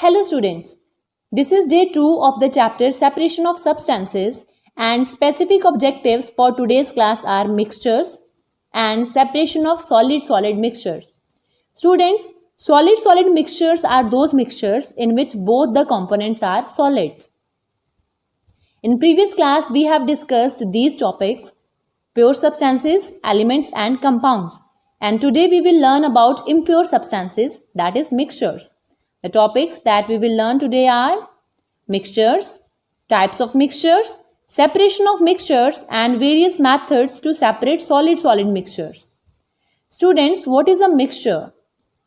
Hello students, this is day 2 of the chapter Separation of Substances, and specific objectives for today's class are mixtures and separation of solid-solid mixtures. Students, solid-solid mixtures are those mixtures in which both the components are solids. In previous class we have discussed these topics: pure substances, elements and compounds, and today we will learn about impure substances, that is mixtures. The topics that we will learn today are mixtures, types of mixtures, separation of mixtures and various methods to separate solid-solid mixtures. Students, what is a mixture?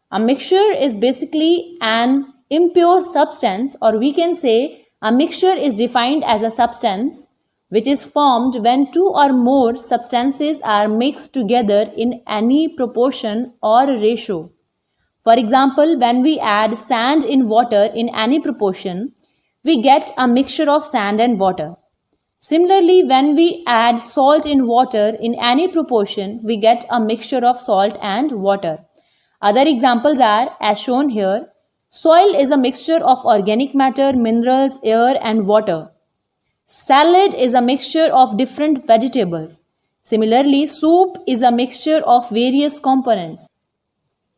A mixture is basically an impure substance, or we can say a mixture is defined as a substance which is formed when two or more substances are mixed together in any proportion or ratio. For example, when we add sand in water in any proportion, we get a mixture of sand and water. Similarly, when we add salt in water in any proportion, we get a mixture of salt and water. Other examples are, as shown here, soil is a mixture of organic matter, minerals, air and water. Salad is a mixture of different vegetables. Similarly, soup is a mixture of various components.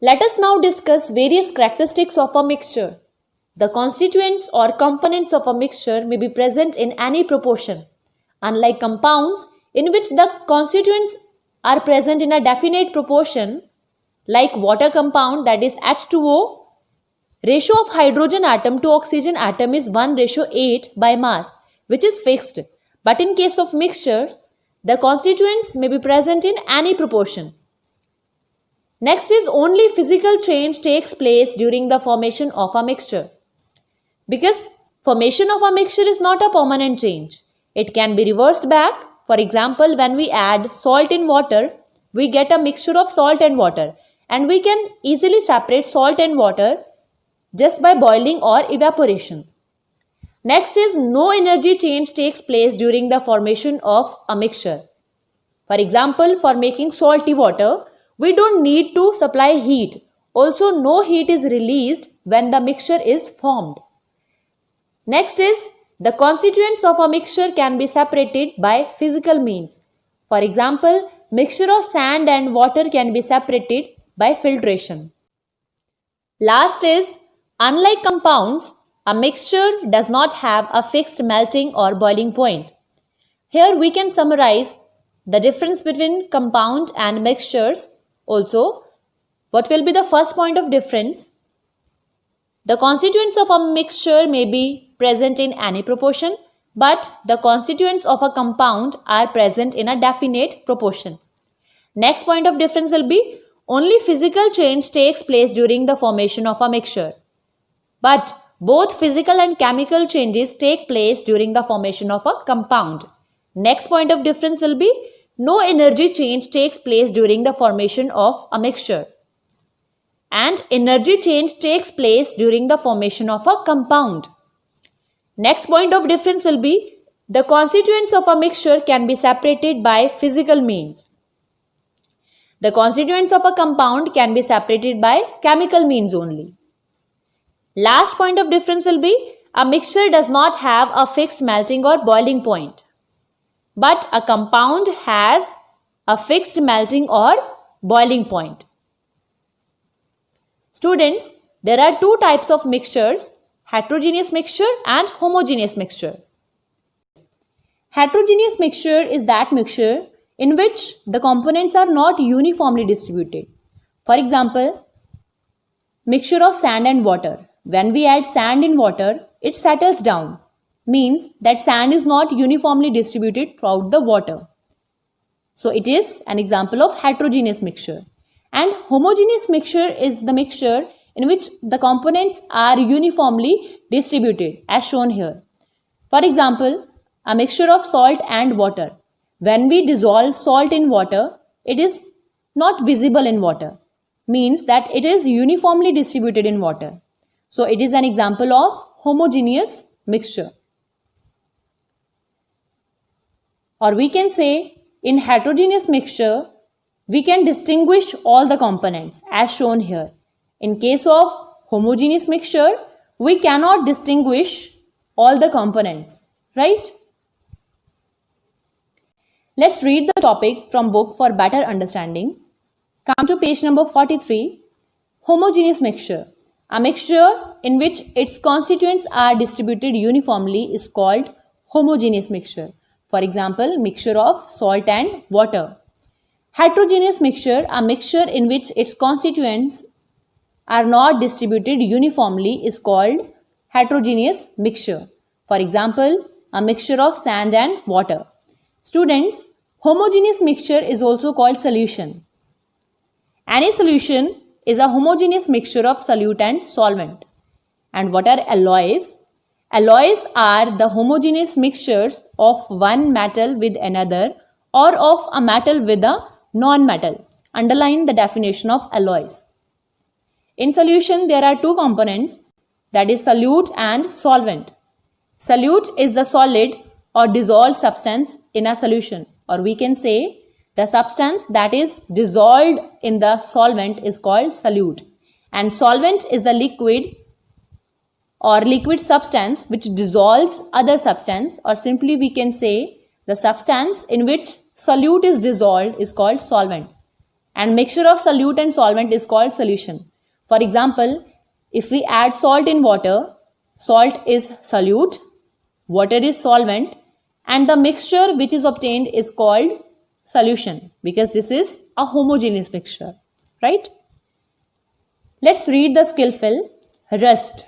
Let us now discuss various characteristics of a mixture. The constituents or components of a mixture may be present in any proportion. Unlike compounds, in which the constituents are present in a definite proportion, like water compound, that is H2O, ratio of hydrogen atom to oxygen atom is 1:8 by mass, which is fixed. But in case of mixtures, the constituents may be present in any proportion. Next is, only physical change takes place during the formation of a mixture. Because formation of a mixture is not a permanent change. It can be reversed back. For example, when we add salt in water, we get a mixture of salt and water, and we can easily separate salt and water just by boiling or evaporation. Next is, no energy change takes place during the formation of a mixture. For example, for making salty water, we don't need to supply heat. Also, no heat is released when the mixture is formed. Next is, the constituents of a mixture can be separated by physical means. For example, mixture of sand and water can be separated by filtration. Last is, unlike compounds, a mixture does not have a fixed melting or boiling point. Here we can summarize the difference between compound and mixtures. Also, what will be the first point of difference? The constituents of a mixture may be present in any proportion, but the constituents of a compound are present in a definite proportion. Next point of difference will be, only physical change takes place during the formation of a mixture, but both physical and chemical changes take place during the formation of a compound. Next point of difference will be, no energy change takes place during the formation of a mixture, and energy change takes place during the formation of a compound. Next point of difference will be, the constituents of a mixture can be separated by physical means. The constituents of a compound can be separated by chemical means only. Last point of difference will be, a mixture does not have a fixed melting or boiling point, but a compound has a fixed melting or boiling point. Students, there are two types of mixtures: heterogeneous mixture and homogeneous mixture. Heterogeneous mixture is that mixture in which the components are not uniformly distributed. For example, mixture of sand and water. When we add sand in water, it settles down. Means that sand is not uniformly distributed throughout the water. So it is an example of heterogeneous mixture. And homogeneous mixture is the mixture in which the components are uniformly distributed, as shown here. For example, a mixture of salt and water. When we dissolve salt in water, it is not visible in water. Means that it is uniformly distributed in water. So it is an example of homogeneous mixture. Or we can say, in heterogeneous mixture, we can distinguish all the components as shown here. In case of homogeneous mixture, we cannot distinguish all the components, right? Let's read the topic from book for better understanding. Come to page number 43. Homogeneous mixture. A mixture in which its constituents are distributed uniformly is called homogeneous mixture. For example, mixture of salt and water. Heterogeneous mixture, a mixture in which its constituents are not distributed uniformly is called heterogeneous mixture. For example, a mixture of sand and water. Students, homogeneous mixture is also called solution. Any solution is a homogeneous mixture of solute and solvent. And what are alloys? Alloys are the homogeneous mixtures of one metal with another or of a metal with a non-metal. Underline the definition of alloys. In solution, there are two components, that is solute and solvent. Solute is the solid or dissolved substance in a solution, or we can say the substance that is dissolved in the solvent is called solute, and solvent is the liquid or liquid substance which dissolves other substance, or simply we can say the substance in which solute is dissolved is called solvent, and mixture of solute and solvent is called solution. For example, if we add salt in water, salt is solute, water is solvent, and the mixture which is obtained is called solution, because this is a homogeneous mixture, right? Let's read the skill fill. Rust.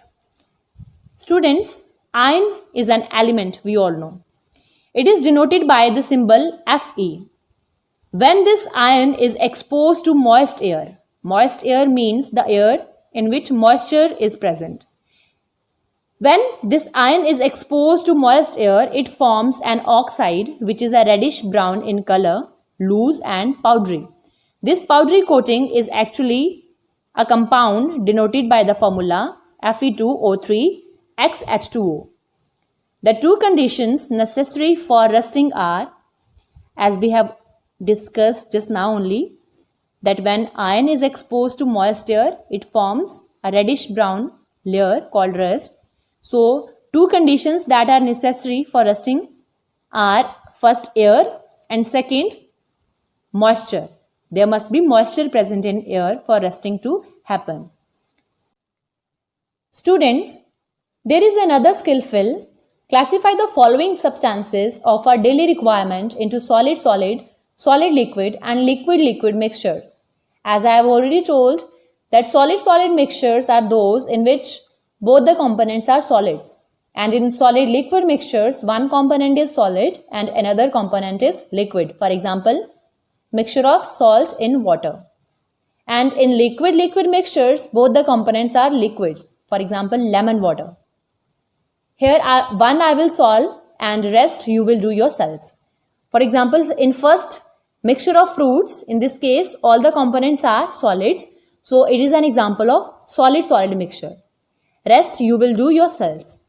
Students, iron is an element we all know. It is denoted by the symbol Fe. When this iron is exposed to moist air means the air in which moisture is present. When this iron is exposed to moist air, it forms an oxide which is a reddish brown in color, loose and powdery. This powdery coating is actually a compound denoted by the formula Fe2O3XH2O. The two conditions necessary for rusting are, as we have discussed just now only, that when iron is exposed to moist air, it forms a reddish brown layer called rust. So, two conditions that are necessary for rusting are first air and second moisture. There must be moisture present in air for rusting to happen. Students, there is another skill fill. Classify the following substances of our daily requirement into solid-solid, solid-liquid and liquid-liquid mixtures. As I have already told that solid-solid mixtures are those in which both the components are solids, and in solid-liquid mixtures one component is solid and another component is liquid. For example, mixture of salt in water. And in liquid-liquid mixtures both the components are liquids. For example, lemon water. Here one I will solve and rest you will do yourselves. For example, in first mixture of fruits, in this case all the components are solids, so it is an example of solid-solid mixture. Rest you will do yourselves.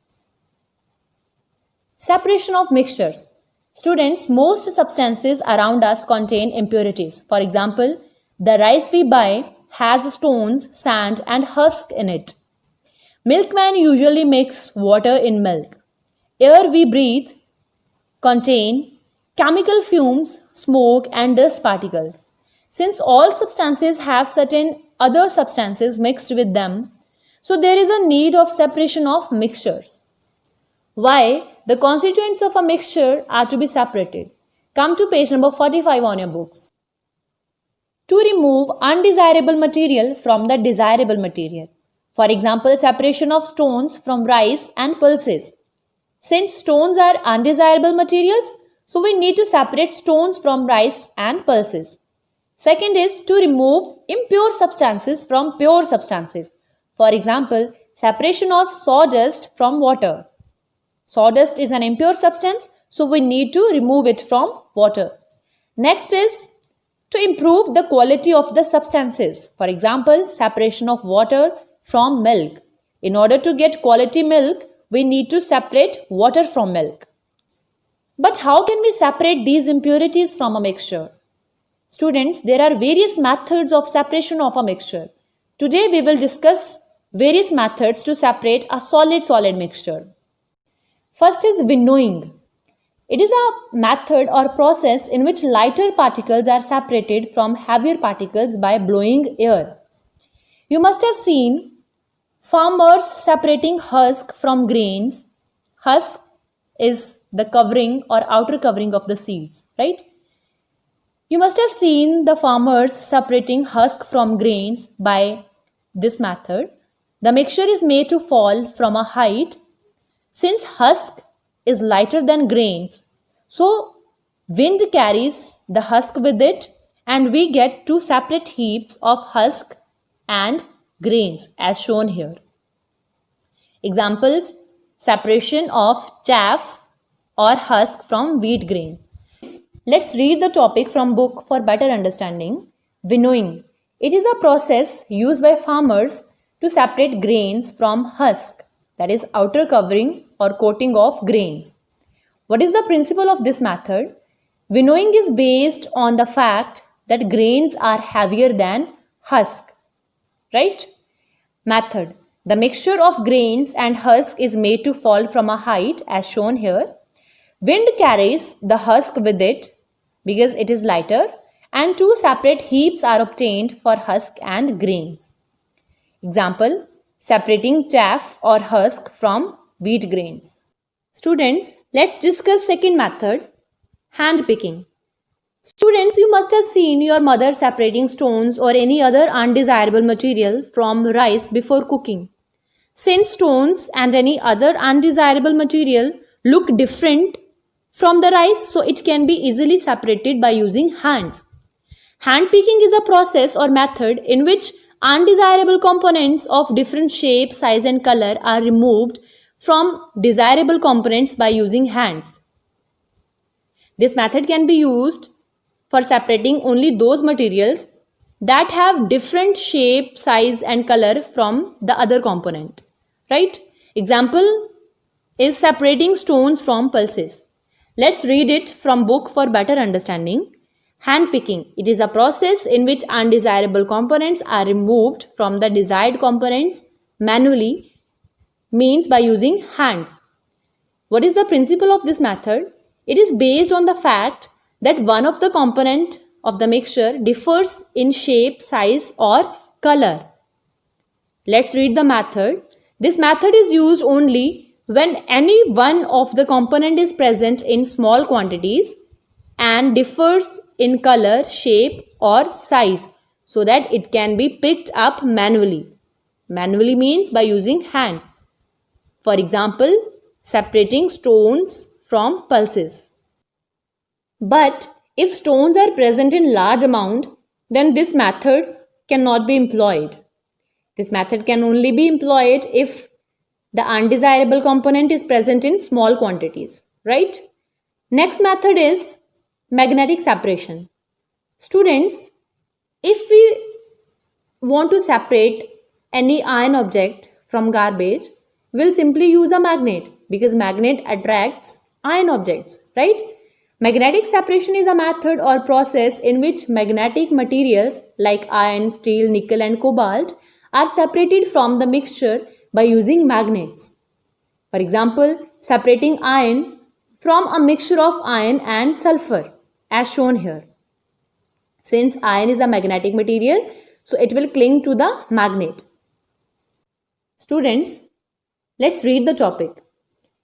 Separation of mixtures. Students, most substances around us contain impurities. For example, the rice we buy has stones, sand and husk in it. Milkman usually makes water in milk. Air we breathe contain chemical fumes, smoke and dust particles. Since all substances have certain other substances mixed with them, so there is a need of separation of mixtures. Why? The constituents of a mixture are to be separated. Come to page number 45 on your books. To remove undesirable material from the desirable material. For example, separation of stones from rice and pulses. Since stones are undesirable materials, so we need to separate stones from rice and pulses. Second is to remove impure substances from pure substances. For example, separation of sawdust from water. Sawdust is an impure substance, so we need to remove it from water. Next is to improve the quality of the substances. For example, separation of water from milk. In order to get quality milk, we need to separate water from milk. But how can we separate these impurities from a mixture? Students, there are various methods of separation of a mixture. Today we will discuss various methods to separate a solid-solid mixture. First is winnowing. It is a method or process in which lighter particles are separated from heavier particles by blowing air. You must have seen farmers separating husk from grains. Husk is the covering or outer covering of the seeds, right? You must have seen the farmers separating husk from grains by this method. The mixture is made to fall from a height. Since husk is lighter than grains, so wind carries the husk with it and we get two separate heaps of husk and grains as shown here. Examples: separation of chaff or husk from wheat grains. Let's read the topic from book for better understanding. Winnowing. It is a process used by farmers to separate grains from husk, that is outer covering or coating of grains. What is the principle of this method? Winnowing is based on the fact that grains are heavier than husk, right? Method. The mixture of grains and husk is made to fall from a height as shown here. Wind carries the husk with it because it is lighter, and two separate heaps are obtained for husk and grains. Example: separating chaff or husk from wheat grains. Students, let's discuss second method, hand picking. Students, you must have seen your mother separating stones or any other undesirable material from rice before cooking. Since stones and any other undesirable material look different from the rice, so it can be easily separated by using hands. Hand picking is a process or method in which undesirable components of different shape, size and color are removed from desirable components by using hands. This method can be used for separating only those materials that have different shape, size and color from the other component, right? Example is separating stones from pulses. Let's read it from book for better understanding. Hand picking. It is a process in which undesirable components are removed from the desired components manually, means by using hands. What is the principle of this method? It is based on the fact that one of the component of the mixture differs in shape, size or color. Let's read the method. This method is used only when any one of the component is present in small quantities and differs in color, shape or size so that it can be picked up manually. Manually means by using hands. For example, separating stones from pulses. But if stones are present in large amount, then this method cannot be employed. This method can only be employed if the undesirable component is present in small quantities, right? Next method is magnetic separation. Students, if we want to separate any iron object from garbage, we'll simply use a magnet because magnet attracts iron objects, right? Magnetic separation is a method or process in which magnetic materials like iron, steel, nickel and cobalt are separated from the mixture by using magnets. For example, separating iron from a mixture of iron and sulfur as shown here. Since iron is a magnetic material, so it will cling to the magnet. Students, let's read the topic.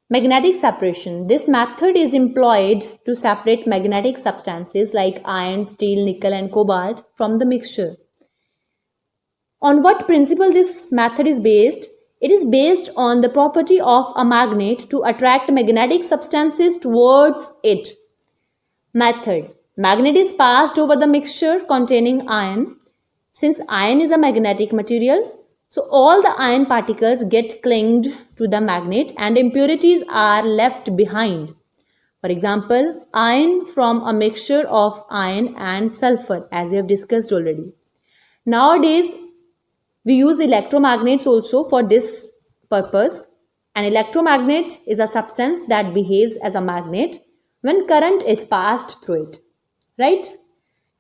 Magnetic separation. This method is employed to separate magnetic substances like iron, steel, nickel and cobalt from the mixture. On what principle this method is based? It is based on the property of a magnet to attract magnetic substances towards it. Method. Magnet is passed over the mixture containing iron. Since iron is a magnetic material, so all the iron particles get clinged to the magnet and impurities are left behind. For example, iron from a mixture of iron and sulfur, as we have discussed already. Nowadays, we use electromagnets also for this purpose. An electromagnet is a substance that behaves as a magnet when current is passed through it, right?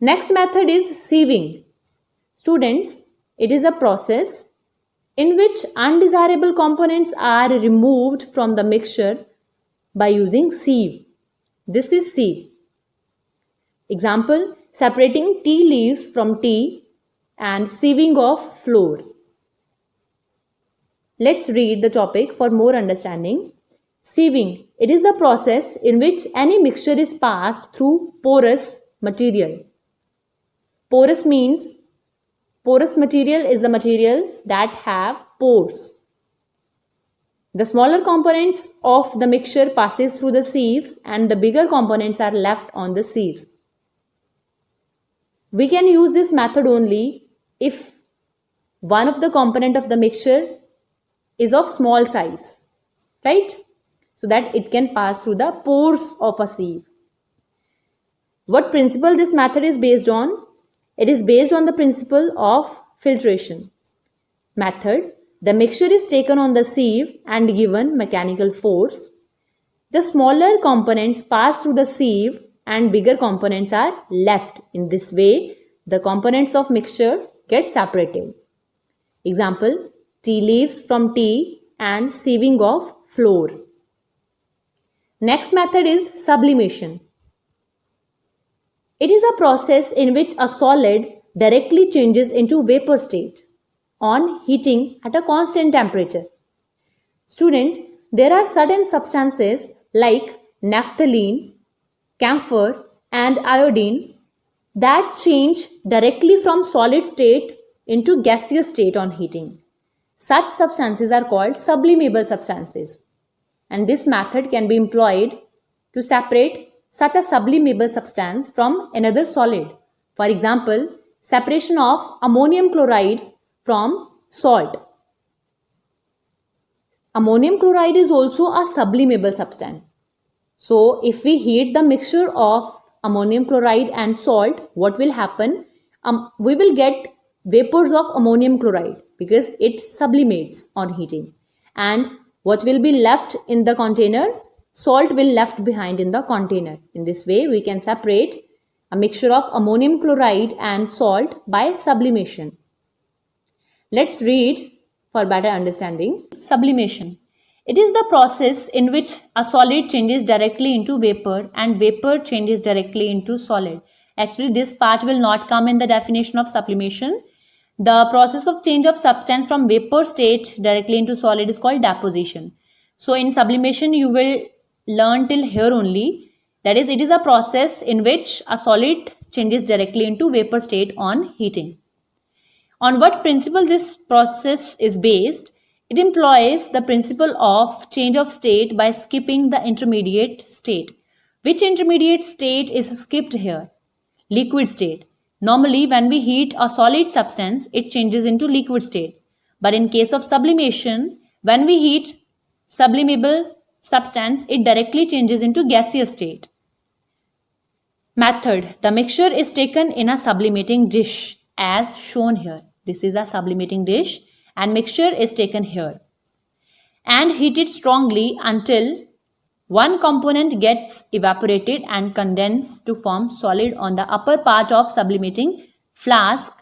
Next method is sieving. Students, it is a process in which undesirable components are removed from the mixture by using sieve. This is sieve. Example, separating tea leaves from tea and sieving of flour. Let's read the topic for more understanding. Sieving. It is the process in which any mixture is passed through porous material. Porous material is the material that have pores. The smaller components of the mixture passes through the sieves and the bigger components are left on the sieves. We can use this method only if one of the component of the mixture is of small size, right? So that it can pass through the pores of a sieve. What principle this method is based on? It is based on the principle of filtration method. The mixture is taken on the sieve and given mechanical force. The smaller components pass through the sieve and bigger components are left. In this way, the components of mixture get separated. Example, tea leaves from tea and sieving of flour. Next method is sublimation. It is a process in which a solid directly changes into vapor state on heating at a constant temperature. Students, there are certain substances like naphthalene, camphor and iodine that change directly from solid state into gaseous state on heating. Such substances are called sublimable substances, and this method can be employed to separate such a sublimable substance from another solid. For example, separation of ammonium chloride from salt. Ammonium chloride is also a sublimable substance. So, if we heat the mixture of ammonium chloride and salt, what will happen? We will get vapors of ammonium chloride because it sublimates on heating. And what will be left in the container? Salt will left behind in the container. In this way, we can separate a mixture of ammonium chloride and salt by sublimation. Let's read for better understanding. Sublimation. It is the process in which a solid changes directly into vapor and vapor changes directly into solid. Actually, this part will not come in the definition of sublimation. The process of change of substance from vapor state directly into solid is called deposition. So, in sublimation, you will learn till here only. That is, it is a process in which a solid changes directly into vapor state on heating. On what principle this process is based? It employs the principle of change of state by skipping the intermediate state. Which intermediate state is skipped here? Liquid state. Normally, when we heat a solid substance, it changes into liquid state. But in case of sublimation, when we heat sublimable substance, it directly changes into gaseous state. Method. The mixture is taken in a sublimating dish as shown here. This is a sublimating dish and mixture is taken here and heated strongly until one component gets evaporated and condensed to form solid on the upper part of sublimating flask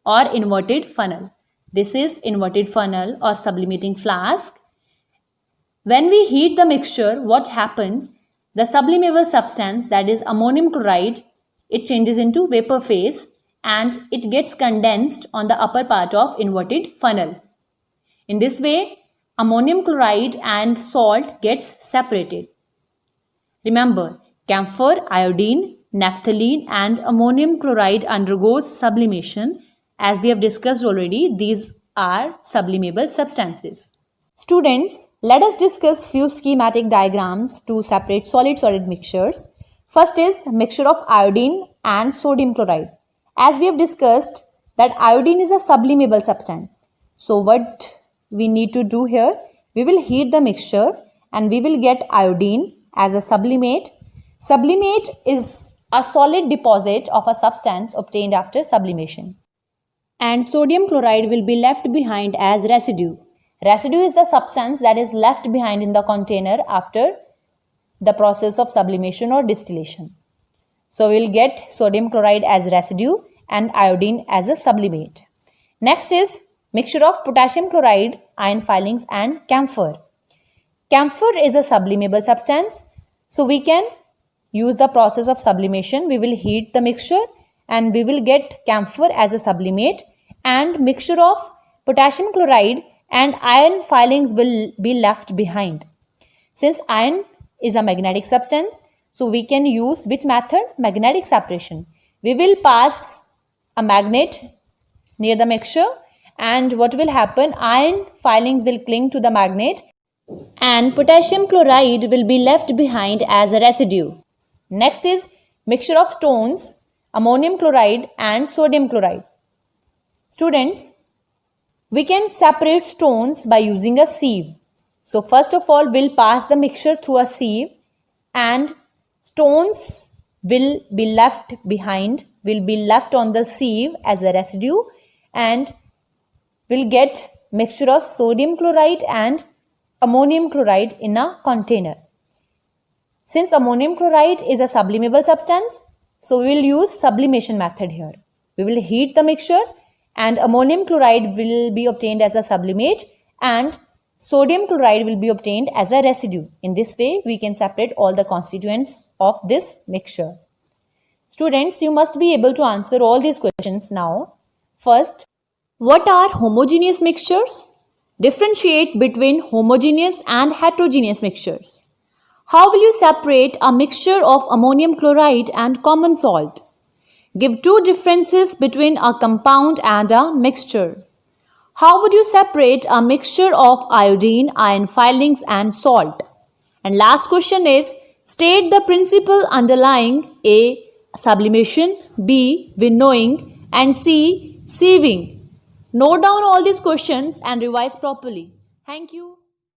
or inverted funnel. This is inverted funnel or sublimating flask. When we heat the mixture, what happens? The sublimable substance, that is ammonium chloride, it changes into vapor phase and it gets condensed on the upper part of inverted funnel. In this way, ammonium chloride and salt gets separated. Remember, camphor, iodine, naphthalene and ammonium chloride undergoes sublimation. As we have discussed already, these are sublimable substances. Students, let us discuss few schematic diagrams to separate solid-solid mixtures. First is mixture of iodine and sodium chloride. As we have discussed that iodine is a sublimable substance. So what we need to do here, we will heat the mixture and we will get iodine as a sublimate. Sublimate is a solid deposit of a substance obtained after sublimation. And sodium chloride will be left behind as residue. Residue is the substance that is left behind in the container after the process of sublimation or distillation. So we will get sodium chloride as residue and iodine as a sublimate. Next is mixture of potassium chloride, iron filings and camphor. Camphor is a sublimable substance, so we can use the process of sublimation. We will heat the mixture and we will get camphor as a sublimate, and mixture of potassium chloride and iron filings will be left behind. Since iron is a magnetic substance, so we can use which method? Magnetic separation. We will pass a magnet near the mixture, and what will happen? Iron filings will cling to the magnet and potassium chloride will be left behind as a residue. Next is mixture of stones, ammonium chloride and sodium chloride. Students, we can separate stones by using a sieve. So first of all, we'll pass the mixture through a sieve and stones will be left behind, will be left on the sieve as a residue, and we'll get mixture of sodium chloride and ammonium chloride in a container. Since ammonium chloride is a sublimable substance, so we will use sublimation method here. We will heat the mixture and ammonium chloride will be obtained as a sublimate and sodium chloride will be obtained as a residue. In this way, we can separate all the constituents of this mixture. Students, you must be able to answer all these questions now. First, what are homogeneous mixtures? Differentiate between homogeneous and heterogeneous mixtures. How will you separate a mixture of ammonium chloride and common salt? Give two differences between a compound and a mixture. How would you separate a mixture of iodine, iron filings and salt? And last question is, state the principle underlying A. sublimation, B. winnowing and C. sieving. Note down all these questions and revise properly. Thank you.